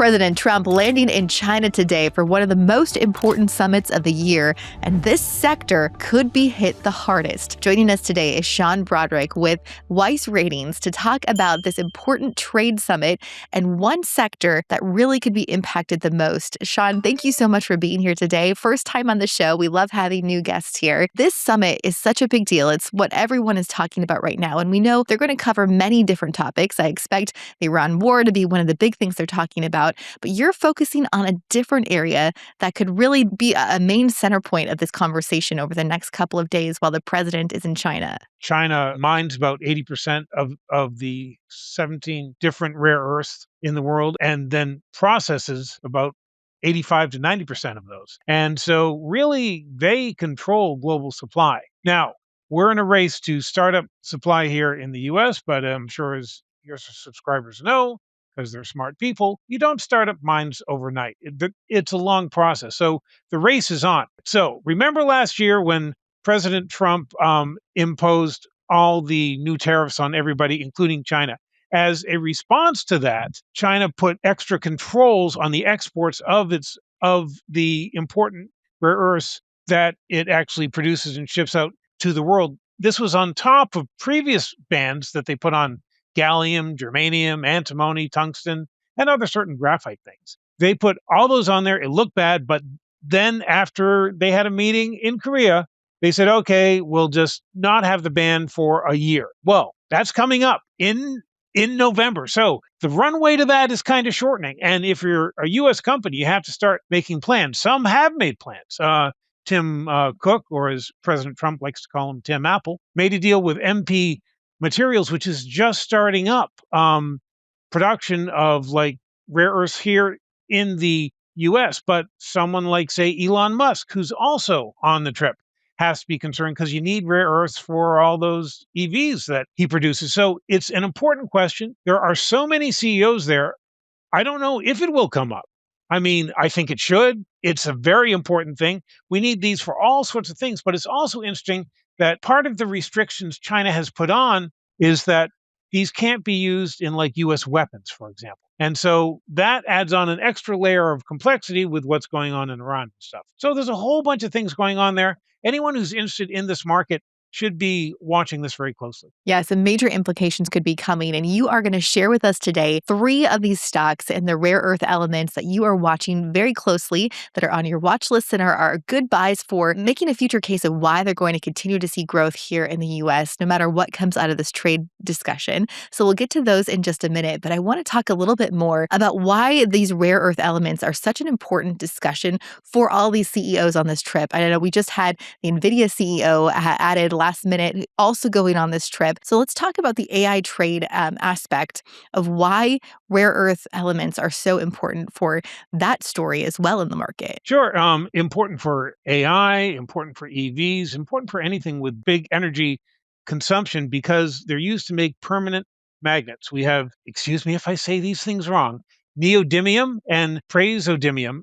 President Trump landing in China today for one of the most important summits of the year, and this sector could be hit the hardest. Joining us today is Brodrick with Weiss Ratings to talk about this important trade summit and one sector that really could be impacted the most. Sean, thank you so much for being here today. First time on the show. We love having new guests here. This summit is such a big deal. It's what everyone is talking about right now, and we know they're going to cover many different topics. I expect the Iran war to be one of the big things they're talking about. But you're focusing on a different area that could really be a main center point of this conversation over the next couple of days while the president is in China. China mines about 80% of the 17 different rare earths in the world and then processes about 85 to 90% of those. And so really they control global supply. Now, we're in a race to start up supply here in the US, but I'm sure as your subscribers know, because they're smart people, you don't start up mines overnight. It's a long process. So the race is on. So remember last year when President Trump imposed all the new tariffs on everybody, including China. As a response to that, China put extra controls on the exports of the important rare earths that it actually produces and ships out to the world. This was on top of previous bans that they put on gallium, germanium, antimony, tungsten, and other certain graphite things. They put all those on there. It looked bad, but then after they had a meeting in Korea, they said, okay, we'll just not have the ban for a year. Well, that's coming up in November. So the runway to that is kind of shortening. And if you're a U.S. company, you have to start making plans. Some have made plans. Tim Cook, or as President Trump likes to call him, Tim Apple, made a deal with MP Materials, which is just starting up production of like rare earths here in the US. But someone like, say, Elon Musk, who's also on the trip, has to be concerned because you need rare earths for all those EVs that he produces. So it's an important question. There are so many CEOs there. I don't know if it will come up. I mean, I think it should. It's a very important thing. We need these for all sorts of things, but it's also interesting that part of the restrictions China has put on is that these can't be used in like US weapons, for example. And so that adds on an extra layer of complexity with what's going on in Iran and stuff. So there's a whole bunch of things going on there. Anyone who's interested in this market should be watching this very closely. Yeah, some major implications could be coming, and you are going to share with us today 3 of these stocks and the rare earth elements that you are watching very closely that are on your watch list and are good buys for making a future case of why they're going to continue to see growth here in the U.S., no matter what comes out of this trade discussion. So we'll get to those in just a minute, but I want to talk a little bit more about why these rare earth elements are such an important discussion for all these CEOs on this trip. I know we just had the NVIDIA CEO added last minute, also going on this trip. So let's talk about the AI trade aspect of why rare earth elements are so important for that story as well in the market. Sure. Important for AI, important for EVs, important for anything with big energy consumption because they're used to make permanent magnets. We have, excuse me if I say these things wrong, neodymium and praseodymium.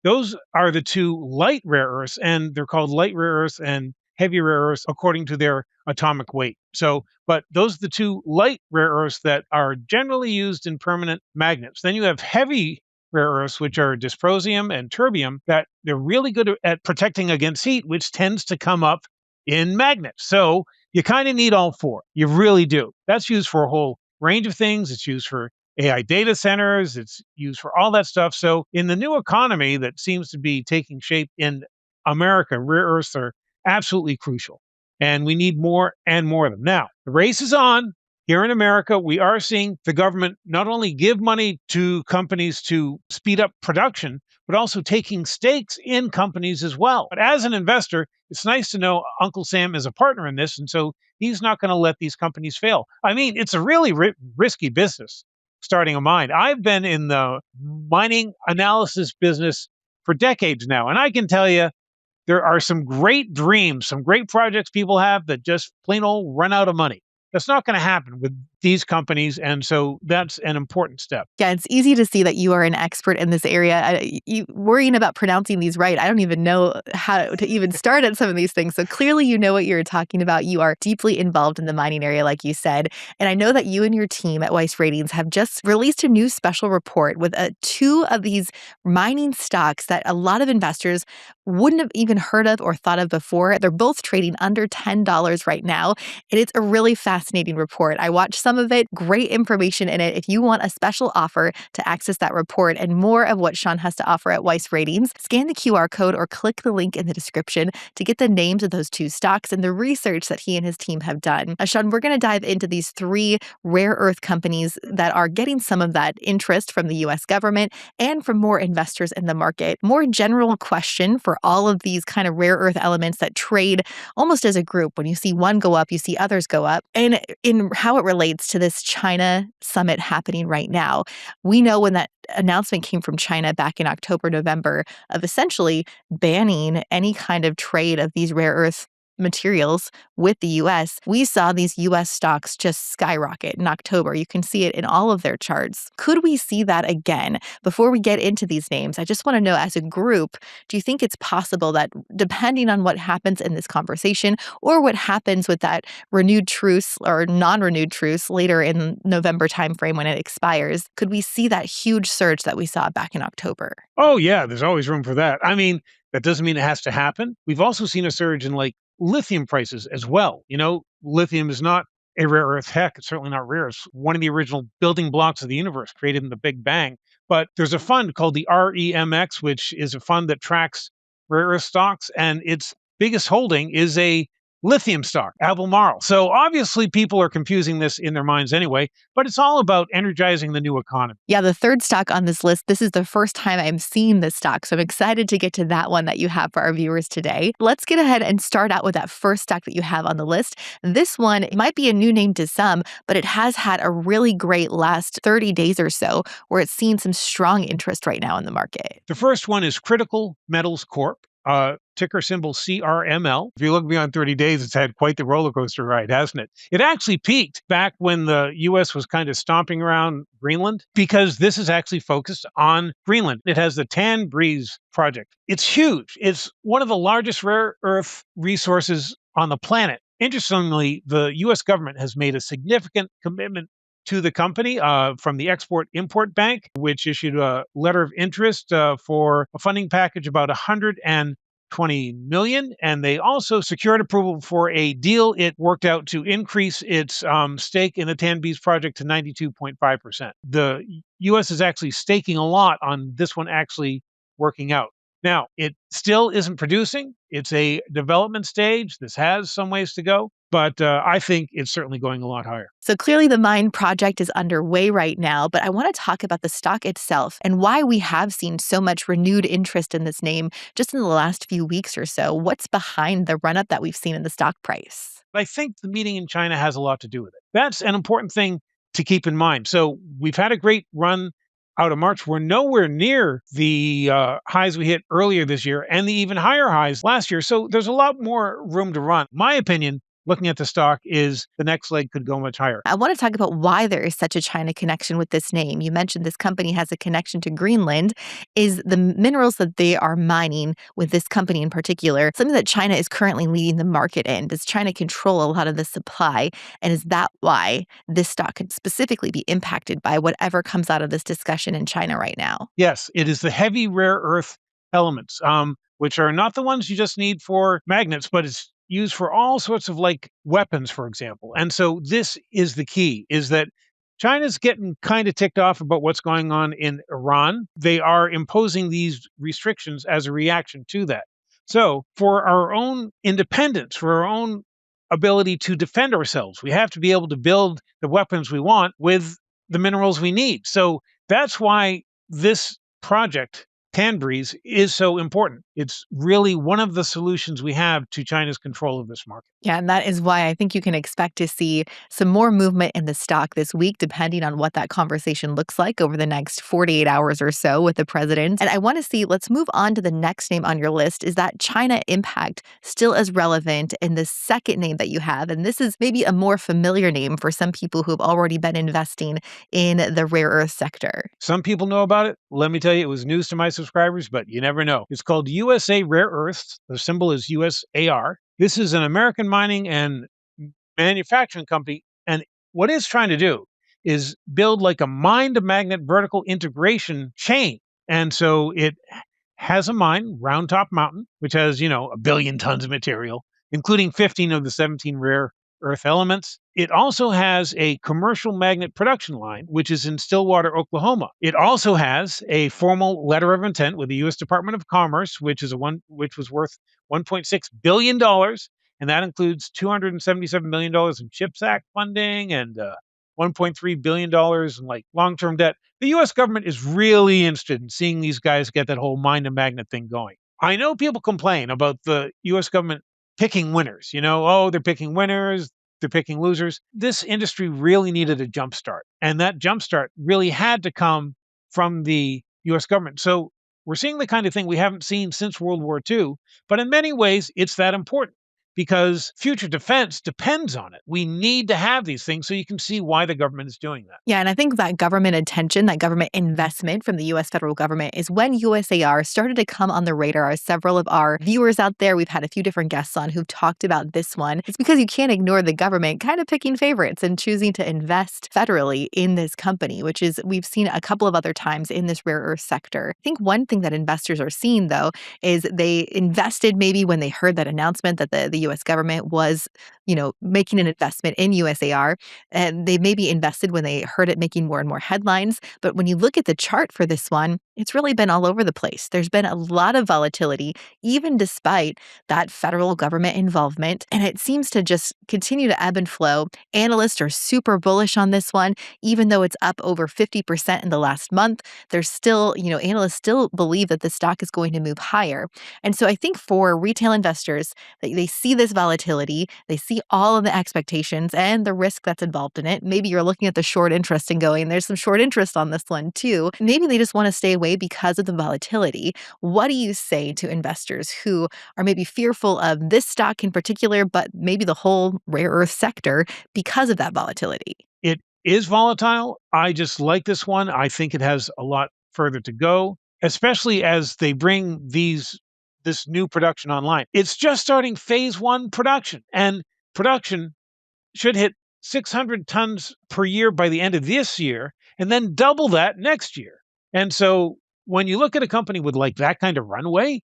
Those are the 2 light rare earths, and they're called light rare earths and heavy rare earths according to their atomic weight. So, but those are the 2 light rare earths that are generally used in permanent magnets. Then you have heavy rare earths, which are dysprosium and terbium, that they're really good at protecting against heat, which tends to come up in magnets. So you kind of need all 4. You really do. That's used for a whole range of things. It's used for AI data centers. It's used for all that stuff. So in the new economy that seems to be taking shape in America, rare earths are absolutely crucial. And we need more and more of them. Now, the race is on. Here in America, we are seeing the government not only give money to companies to speed up production, but also taking stakes in companies as well. But as an investor, it's nice to know Uncle Sam is a partner in this, and so he's not going to let these companies fail. I mean, it's a really risky business, starting a mine. I've been in the mining analysis business for decades now, and I can tell you, there are some great dreams, some great projects people have that just plain old run out of money. That's not going to happen with these companies. And so that's an important step. Yeah, it's easy to see that you are an expert in this area. You worrying about pronouncing these right. I don't even know how to even start at some of these things. So clearly, you know what you're talking about. You are deeply involved in the mining area, like you said. And I know that you and your team at Weiss Ratings have just released a new special report with two of these mining stocks that a lot of investors wouldn't have even heard of or thought of before. They're both trading under $10 right now. And it's a really fascinating report. I watched some of it, great information in it. If you want a special offer to access that report and more of what Sean has to offer at Weiss Ratings, scan the QR code or click the link in the description to get the names of those two stocks and the research that he and his team have done. Sean, we're going to dive into these three rare earth companies that are getting some of that interest from the US government and from more investors in the market. More general question for all of these kind of rare earth elements that trade almost as a group. When you see one go up, you see others go up. And in how it relates to this China summit happening right now, we know when that announcement came from China back in October, November, of essentially banning any kind of trade of these rare earth materials with the US, we saw these US stocks just skyrocket in October. You can see it in all of their charts. Could we see that again? Before we get into these names, I just want to know, as a group, do you think it's possible that depending on what happens in this conversation or what happens with that renewed truce or non-renewed truce later in November timeframe when it expires, could we see that huge surge that we saw back in October? Oh, yeah, there's always room for that. I mean, that doesn't mean it has to happen. We've also seen a surge in like lithium prices as well. Lithium is not a rare earth. Heck, it's certainly not rare. It's one of the original building blocks of the universe created in the Big Bang. But there's a fund called the REMX, which is a fund that tracks rare earth stocks, and its biggest holding is a lithium stock, Albemarle. So obviously people are confusing this in their minds anyway, but it's all about energizing the new economy. Yeah, the third stock on this list, this is the first time I'm seeing this stock, so I'm excited to get to that one that you have for our viewers today. Let's get ahead and start out with that first stock that you have on the list. This one, it might be a new name to some, but it has had a really great last 30 days or so where it's seen some strong interest right now in the market. The first one is Critical Metals Corp. Ticker symbol CRML. If you look beyond 30 days, it's had quite the roller coaster ride, hasn't it? It actually peaked back when the US was kind of stomping around Greenland, because this is actually focused on Greenland. It has the Tan Breeze project. It's huge. It's one of the largest rare earth resources on the planet. Interestingly, the US government has made a significant commitment to the company from the Export-Import Bank, which issued a letter of interest for a funding package about 120 million, and they also secured approval for a deal it worked out to increase its stake in the Tanbees project to 92.5%. The U.S. is actually staking a lot on this one actually working out. Now, it still isn't producing. It's a development stage. This has some ways to go, but I think it's certainly going a lot higher. So clearly the mine project is underway right now, but I want to talk about the stock itself and why we have seen so much renewed interest in this name just in the last few weeks or so. What's behind the run-up that we've seen in the stock price? I think the meeting in China has a lot to do with it. That's an important thing to keep in mind. So we've had a great run out of March. We're nowhere near the highs we hit earlier this year and the even higher highs last year. So there's a lot more room to run. My opinion, looking at the stock, is the next leg could go much higher. I want to talk about why there is such a China connection with this name. You mentioned this company has a connection to Greenland. Is the minerals that they are mining with this company in particular something that China is currently leading the market in? Does China control a lot of the supply? And is that why this stock could specifically be impacted by whatever comes out of this discussion in China right now? Yes, it is the heavy rare earth elements, which are not the ones you just need for magnets, but it's used for all sorts of like weapons, for example. And so this is the key, is that China's getting kind of ticked off about what's going on in Iran. They are imposing these restrictions as a reaction to that. So for our own independence, for our own ability to defend ourselves, we have to be able to build the weapons we want with the minerals we need. So that's why this project Canberries is so important. It's really one of the solutions we have to China's control of this market. Yeah, and that is why I think you can expect to see some more movement in the stock this week, depending on what that conversation looks like over the next 48 hours or so with the president. And I want to see, let's move on to the next name on your list. Is that China impact still as relevant in the second name that you have? And this is maybe a more familiar name for some people who have already been investing in the rare earth sector. Some people know about it. Let me tell you, it was news to my subscribers, but you never know. It's called USA Rare Earths. The symbol is USAR. This is an American mining and manufacturing company. And what it's trying to do is build like a mine to magnet vertical integration chain. And so it has a mine, Round Top Mountain, which has, 1 billion tons of material, including 15 of the 17 rare earth elements. It also has a commercial magnet production line, which is in Stillwater, Oklahoma. It also has a formal letter of intent with the U.S. Department of Commerce, which was worth $1.6 billion, and that includes $277 million in CHIPS Act funding and $1.3 billion in like long-term debt. The U.S. government is really interested in seeing these guys get that whole mine to magnet thing going. I know people complain about the U.S. government picking winners. Oh, they're picking winners, they're picking losers. This industry really needed a jump start, and that jump start really had to come from the U.S. government. So we're seeing the kind of thing we haven't seen since World War II, but in many ways, it's that important because future defense depends on it. We need to have these things so you can see why the government is doing that. Yeah, and I think that government attention, that government investment from the US federal government is when USAR started to come on the radar. Several of our viewers out there, we've had a few different guests on who've talked about this one. It's because you can't ignore the government kind of picking favorites and choosing to invest federally in this company, which is we've seen a couple of other times in this rare earth sector. I think one thing that investors are seeing, though, is they invested maybe when they heard that announcement that the US government was, making an investment in USAR, and they maybe invested when they heard it making more and more headlines. But when you look at the chart for this one, it's really been all over the place. There's been a lot of volatility, even despite that federal government involvement. And it seems to just continue to ebb and flow. Analysts are super bullish on this one, even though it's up over 50% in the last month. There's still, analysts still believe that the stock is going to move higher. And so I think for retail investors, they see this volatility, they see all of the expectations and the risk that's involved in it. Maybe you're looking at the short interest and going, there's some short interest on this one too. Maybe they just want to stay away because of the volatility. What do you say to investors who are maybe fearful of this stock in particular, but maybe the whole rare earth sector because of that volatility? It is volatile. I just like this one. I think it has a lot further to go, especially as they bring this new production online. It's just starting phase one production, and production should hit 600 tons per year by the end of this year, and then double that next year. And so when you look at a company with like that kind of runway,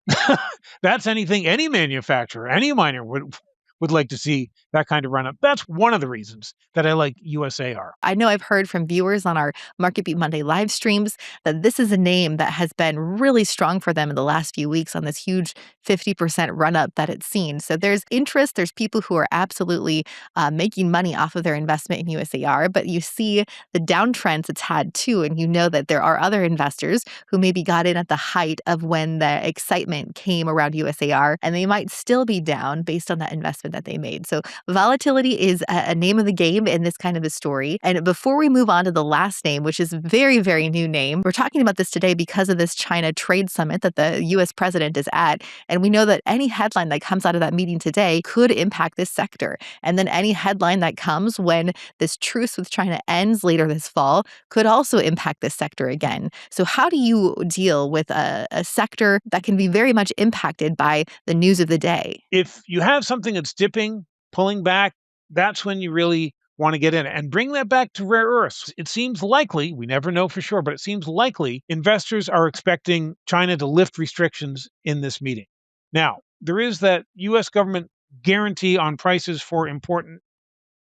that's anything any manufacturer, any miner would like to see that kind of run up. That's one of the reasons that I like USAR. I know I've heard from viewers on our MarketBeat Monday live streams that this is a name that has been really strong for them in the last few weeks on this huge 50% run up that it's seen. So there's interest. There's people who are absolutely making money off of their investment in USAR, but you see the downtrends it's had too. And you know that there are other investors who maybe got in at the height of when the excitement came around USAR, and they might still be down based on that investment that they made. So volatility is a name of the game in this kind of a story. And before we move on to the last name, which is a very, very new name, we're talking about this today because of this China trade summit that the US president is at. And we know that any headline that comes out of that meeting today could impact this sector. And then any headline that comes when this truce with China ends later this fall could also impact this sector again. So how do you deal with a sector that can be very much impacted by the news of the day? If you have something that's dipping, pulling back, that's when you really want to get in and bring that back to rare earths. It seems likely, we never know for sure, but it seems likely investors are expecting China to lift restrictions in this meeting. Now, there is that US government guarantee on prices for important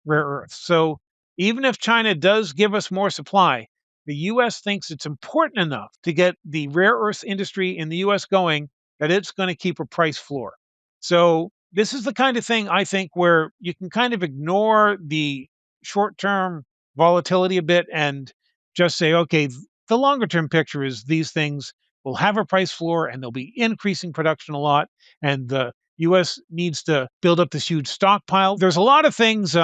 rare earths. So even if China does give us more supply, the US thinks it's important enough to get the rare earth industry in the US going that it's going to keep a price floor. So this is the kind of thing I think where you can kind of ignore the short-term volatility a bit and just say, okay, the longer term picture is these things will have a price floor and they'll be increasing production a lot. And the US needs to build up this huge stockpile. There's a lot of things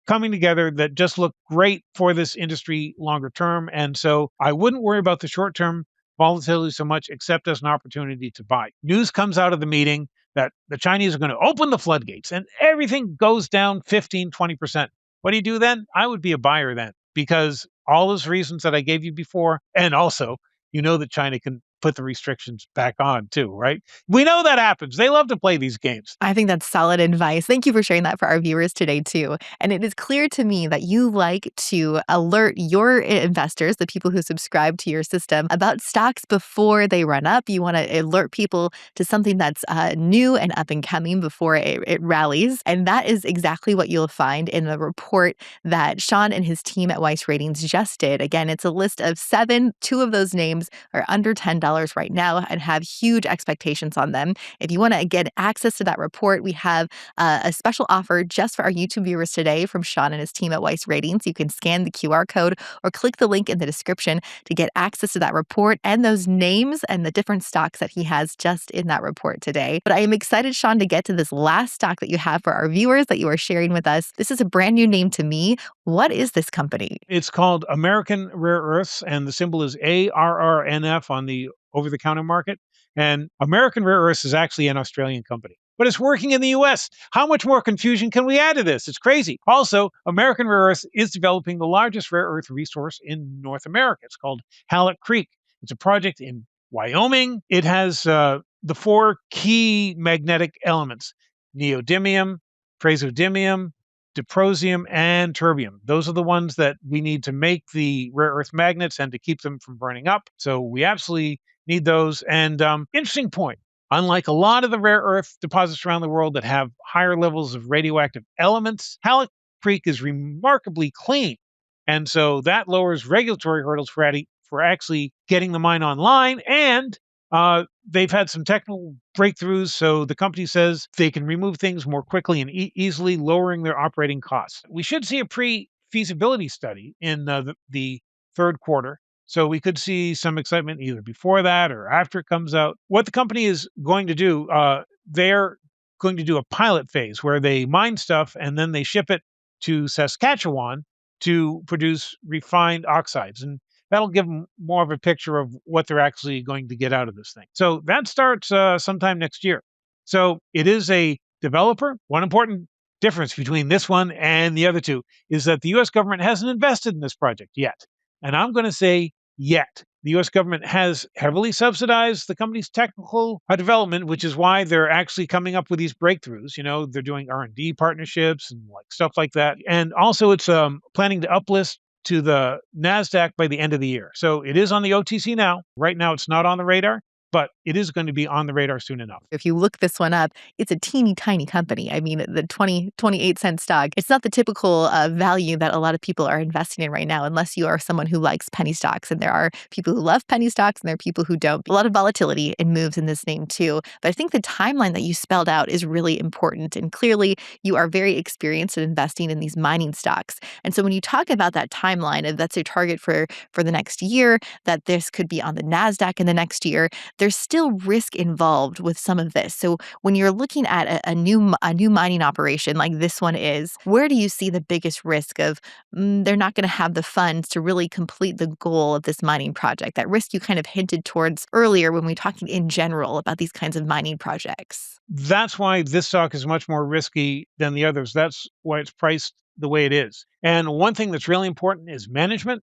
coming together that just look great for this industry longer term. And so I wouldn't worry about the short term volatility so much, except as an opportunity to buy. News comes out of the meeting that the Chinese are going to open the floodgates and everything goes down 15, 20%. What do you do then? I would be a buyer then, because all those reasons that I gave you before, and also, that China can put the restrictions back on too, right? We know that happens. They love to play these games. I think that's solid advice. Thank you for sharing that for our viewers today, too. And it is clear to me that you like to alert your investors, the people who subscribe to your system, about stocks before they run up. You want to alert people to something that's new and up and coming before it rallies. And that is exactly what you'll find in the report that Sean and his team at Weiss Ratings just did. Again, it's a list of 7. 2 of those names are under $10 right now and have huge expectations on them. If you want to get access to that report, we have a special offer just for our YouTube viewers today from Sean and his team at Weiss Ratings. You can scan the QR code or click the link in the description to get access to that report and those names and the different stocks that he has just in that report today. But I am excited, Sean, to get to this last stock that you have for our viewers that you are sharing with us. This is a brand new name to me. What is this company? It's called American Rare Earths, and the symbol is ARRNF on the over-the-counter market. And American Rare Earths is actually an Australian company, but it's working in the US. How much more confusion can we add to this? It's crazy. Also, American Rare Earths is developing the largest rare earth resource in North America. It's called Halleck Creek. It's a project in Wyoming. It has the 4 key magnetic elements: neodymium, praseodymium, dysprosium, and terbium. Those are the ones that we need to make the rare earth magnets and to keep them from burning up. So we absolutely need those. And interesting point. Unlike a lot of the rare earth deposits around the world that have higher levels of radioactive elements, Halleck Creek is remarkably clean. And so that lowers regulatory hurdles for actually getting the mine online. And they've had some technical breakthroughs, so the company says they can remove things more quickly and easily, lowering their operating costs. We should see a pre-feasibility study in the third quarter, so we could see some excitement either before that or after it comes out. What the company is going to do, they're going to do a pilot phase where they mine stuff and then they ship it to Saskatchewan to produce refined oxides. And that'll give them more of a picture of what they're actually going to get out of this thing. So that starts sometime next year. So it is a developer. One important difference between this one and the other two is that the US government hasn't invested in this project yet. And I'm going to say yet. The US government has heavily subsidized the company's technical development, which is why they're actually coming up with these breakthroughs. They're doing R&D partnerships and stuff like that. And also it's planning to uplist to the NASDAQ by the end of the year. So it is on the OTC now. Right now, it's not on the radar, but it is going to be on the radar soon enough. If you look this one up, it's a teeny tiny company. I mean, the 28-cent stock, it's not the typical value that a lot of people are investing in right now, unless you are someone who likes penny stocks. And there are people who love penny stocks and there are people who don't. A lot of volatility and moves in this name too. But I think the timeline that you spelled out is really important. And clearly, you are very experienced in investing in these mining stocks. And so when you talk about that timeline, if that's your target for the next year, that this could be on the NASDAQ in the next year, there's still risk involved with some of this. So when you're looking at a new mining operation like this one is, where do you see the biggest risk of they're not going to have the funds to really complete the goal of this mining project? That risk you kind of hinted towards earlier when we talking in general about these kinds of mining projects. That's why this stock is much more risky than the others. That's why it's priced the way it is. And one thing that's really important is management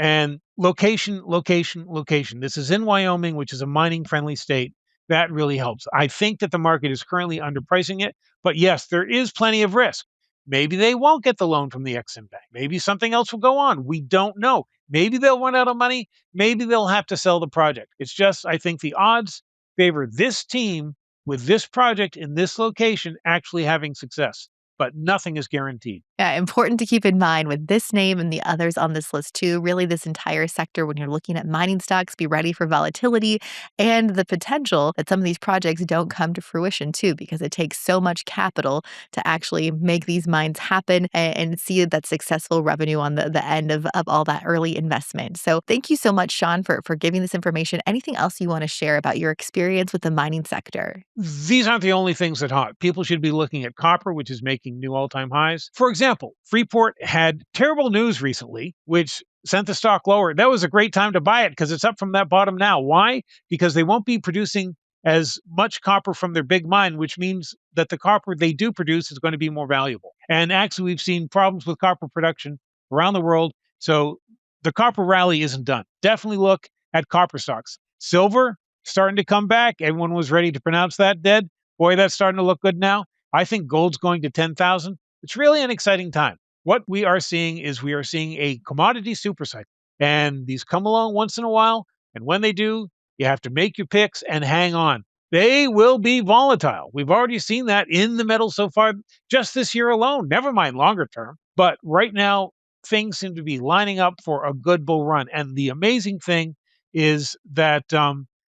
and location, location, location. This is in Wyoming, which is a mining friendly state. That really helps. I think that the market is currently underpricing it, but yes, there is plenty of risk. Maybe they won't get the loan from the Exim Bank. Maybe something else will go on. We don't know. Maybe they'll run out of money. Maybe they'll have to sell the project. It's just, I think the odds favor this team with this project in this location actually having success, but nothing is guaranteed. Yeah, important to keep in mind with this name and the others on this list too. Really, this entire sector, when you're looking at mining stocks, be ready for volatility and the potential that some of these projects don't come to fruition too, because it takes so much capital to actually make these mines happen and see that successful revenue on the end of all that early investment. So, thank you so much, Sean, for giving this information. Anything else you want to share about your experience with the mining sector? These aren't the only things that hot. People should be looking at copper, which is making new all-time highs. For example, Freeport had terrible news recently, which sent the stock lower. That was a great time to buy it because it's up from that bottom now. Why? Because they won't be producing as much copper from their big mine, which means that the copper they do produce is going to be more valuable. And actually, we've seen problems with copper production around the world. So the copper rally isn't done. Definitely look at copper stocks. Silver, starting to come back. Everyone was ready to pronounce that dead. Boy, that's starting to look good now. I think gold's going to 10,000. It's really an exciting time. What we are seeing is we are seeing a commodity supercycle, and these come along once in a while. And when they do, you have to make your picks and hang on. They will be volatile. We've already seen that in the metal so far, just this year alone, never mind longer term. But right now, things seem to be lining up for a good bull run. And the amazing thing is that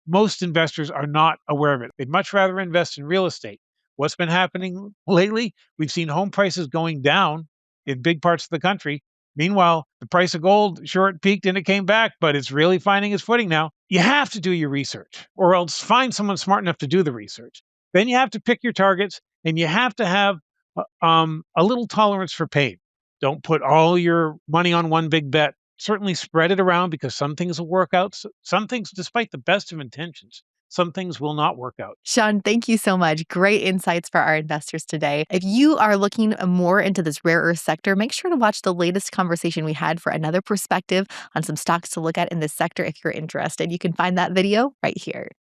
most investors are not aware of it. They'd much rather invest in real estate. What's been happening lately? We've seen home prices going down in big parts of the country. Meanwhile, the price of gold, sure, it peaked and it came back, but it's really finding its footing now. You have to do your research, or else find someone smart enough to do the research. Then you have to pick your targets, and you have to have a little tolerance for pain. Don't put all your money on one big bet. Certainly spread it around because some things will work out. Some things, despite the best of intentions, some things will not work out. Sean, thank you so much. Great insights for our investors today. If you are looking more into this rare earth sector, make sure to watch the latest conversation we had for another perspective on some stocks to look at in this sector if you're interested. You can find that video right here.